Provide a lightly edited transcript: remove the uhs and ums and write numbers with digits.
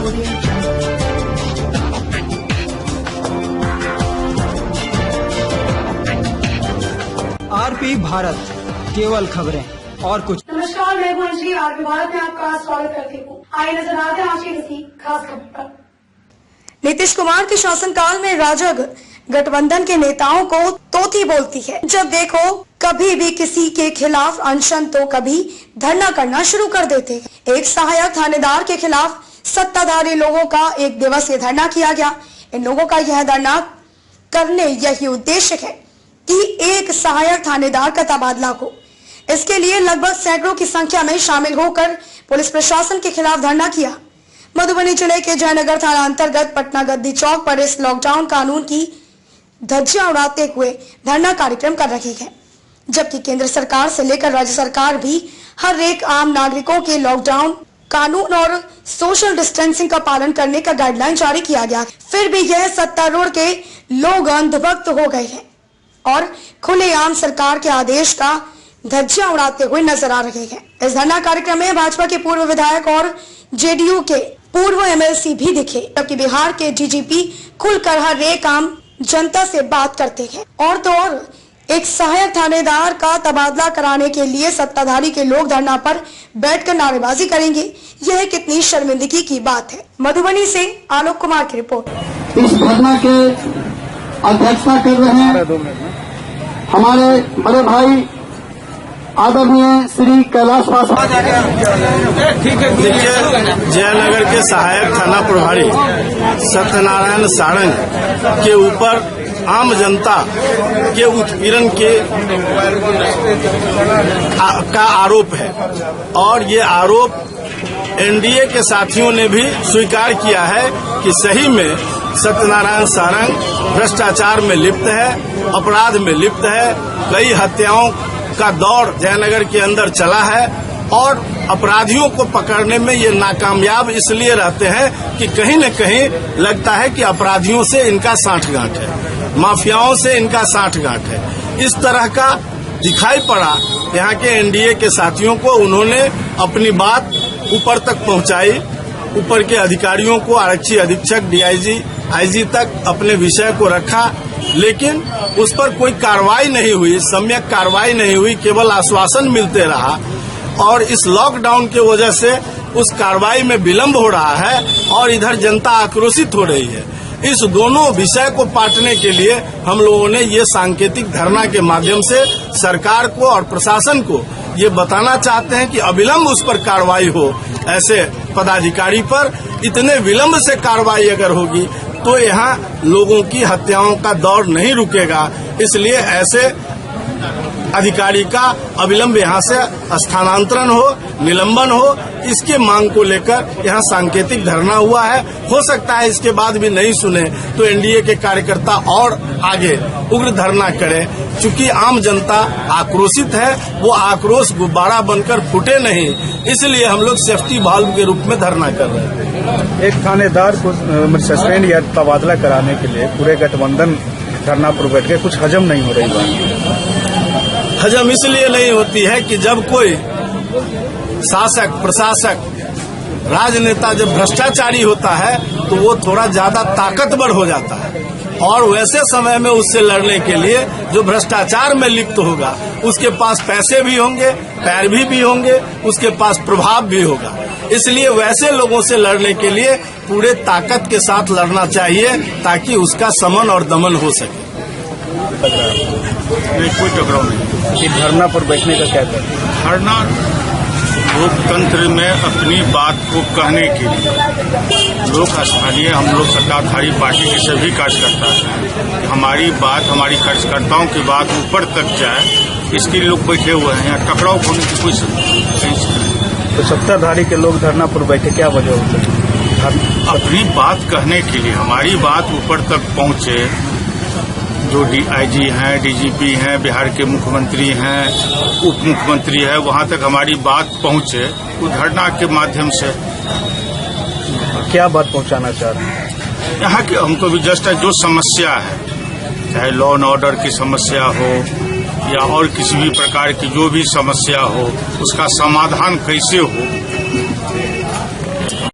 हो रही है। आरपी भारत, केवल खबरें और कुछ। नमस्कार, मैं हूं अंजलि। आरपी भारत में आपका स्वागत करती हूँ। आइए नजर आते हैं आज की किसी खास खबर पर। नीतीश कुमार के शासनकाल में राजग गठबंधन के नेताओं को तोती बोलती है। जब देखो कभी भी किसी के खिलाफ अनशन तो कभी धरना करना शुरू कर देते हैं। एक सहायक थानेदार के खिलाफ सत्ताधारी लोगों का एक दिवसीय धरना किया गया। इन लोगों का यह धरना करने यही उद्देश्य है कि एक सहायक थानेदार का तबादला हो। इसके लिए लगभग सैकड़ों की संख्या में शामिल होकर पुलिस प्रशासन के खिलाफ धरना किया। मधुबनी जिले के जयनगर थाना अंतर्गत पटना गद्दी चौक पर इस लॉकडाउन कानून की धज्जियां उड़ाते हुए धरना कार्यक्रम कर रही है, जबकि केंद्र सरकार से लेकर राज्य सरकार भी हर एक आम नागरिकों के लॉकडाउन कानून और सोशल डिस्टेंसिंग का पालन करने का गाइडलाइन जारी किया गया। फिर भी यह सत्तारूढ़ के लोग अंधभक्त हो गए हैं और खुलेआम सरकार के आदेश का धज्जियां उड़ाते हुए नजर आ रहे हैं। इस धरना कार्यक्रम में भाजपा के पूर्व विधायक और जेडीयू के पूर्व एमएलसी भी दिखे, जबकि बिहार के डीजीपी खुलकर हर एक आम जनता से बात करते हैं। और तो और एक सहायक थानेदार का तबादला कराने के लिए सत्ताधारी के लोग धरना पर बैठकर नारेबाजी करेंगे। यह कितनी शर्मिंदगी की बात है। मधुबनी से आलोक कुमार की रिपोर्ट। इस धरना के अध्यक्षता कर रहे हैं हमारे बड़े भाई आदरणीय श्री कैलाश पासवान। जयनगर के सहायक थाना प्रभारी सत्यनारायण सारंग के ऊपर आम जनता के उत्पीड़न का आरोप है और ये आरोप एनडीए के साथियों ने भी स्वीकार किया है कि सही में सत्यनारायण सारंग भ्रष्टाचार में लिप्त है, अपराध में लिप्त है। कई हत्याओं का दौर जयनगर के अंदर चला है और अपराधियों को पकड़ने में ये नाकामयाब इसलिए रहते हैं कि कहीं न कहीं लगता है कि अपराधियों से इनका साठगांठ है, माफियाओं से इनका साठगांठ है। इस तरह का दिखाई पड़ा यहाँ के एनडीए के साथियों को। उन्होंने अपनी बात ऊपर तक पहुंचाई, ऊपर के अधिकारियों को, आरक्षी अधीक्षक, डीआईजी, आईजी तक अपने विषय को रखा, लेकिन उस पर कोई कार्रवाई नहीं हुई, सम्यक कार्रवाई नहीं हुई, केवल आश्वासन मिलते रहा। और इस लॉकडाउन की वजह से उस कार्रवाई में विलंब हो रहा है और इधर जनता आक्रोशित हो रही है। इस दोनों विषय को पाटने के लिए हम लोगों ने ये सांकेतिक धरना के माध्यम से सरकार को और प्रशासन को ये बताना चाहते हैं कि अविलंब उस पर कार्रवाई हो। ऐसे पदाधिकारी पर इतने विलंब से कार्रवाई अगर होगी तो यहाँ लोगों की हत्याओं का दौर नहीं रुकेगा। इसलिए ऐसे अधिकारी का अविलंब यहाँ से स्थानांतरण हो, निलंबन हो, इसके मांग को लेकर यहाँ सांकेतिक धरना हुआ है। हो सकता है इसके बाद भी नहीं सुने तो एनडीए के कार्यकर्ता और आगे उग्र धरना करें। चूंकि आम जनता आक्रोशित है, वो आक्रोश गुब्बारा बनकर फूटे नहीं, इसलिए हम लोग सेफ्टी वाल्व के रूप में धरना कर रहे हैं। एक थानेदार को सस्पेंड या तबादला कराने के लिए पूरे गठबंधन धरना पर बैठ के कुछ हजम नहीं हो रही बात। हजम इसलिए नहीं होती है कि जब कोई शासक, प्रशासक, राजनेता जब भ्रष्टाचारी होता है तो वो थोड़ा ज्यादा ताकतवर हो जाता है और वैसे समय में उससे लड़ने के लिए जो भ्रष्टाचार में लिप्त होगा उसके पास पैसे भी होंगे, पैरवी भी होंगे, उसके पास प्रभाव भी होगा। इसलिए वैसे लोगों से लड़ने के लिए पूरे ताकत के साथ लड़ना चाहिए ताकि उसका समन और दमन हो सके। कोई टकराव नहीं। धरना पर बैठने का क्या कहते हैं? धरना लोकतंत्र में अपनी बात को कहने के लिए लोक स्थानीय हम लोग सत्ताधारी पार्टी के सभी कार्यकर्ता हैं, हमारी बात, हमारी कार्यकर्ताओं की बात ऊपर तक जाए, इसके लिए लोग बैठे हुए हैं। यहाँ टकराव होने की कोई सेंस नहीं। तो सत्ताधारी के लोग धरना पर बैठे, क्या वजह हो सकती है? अपनी बात कहने के लिए, हमारी बात ऊपर तक पहुंचे। जो डीआईजी हैं, डीजीपी हैं, बिहार के मुख्यमंत्री हैं, उप मुख्यमंत्री है, वहां तक हमारी बात पहुंचे तो धरना के माध्यम से। क्या बात पहुंचाना चाह रहे हैं? यहाँ की हम तो भी जस्ट जो समस्या है, चाहे लॉ एंड ऑर्डर की समस्या हो या और किसी भी प्रकार की जो भी समस्या हो, उसका समाधान कैसे हो,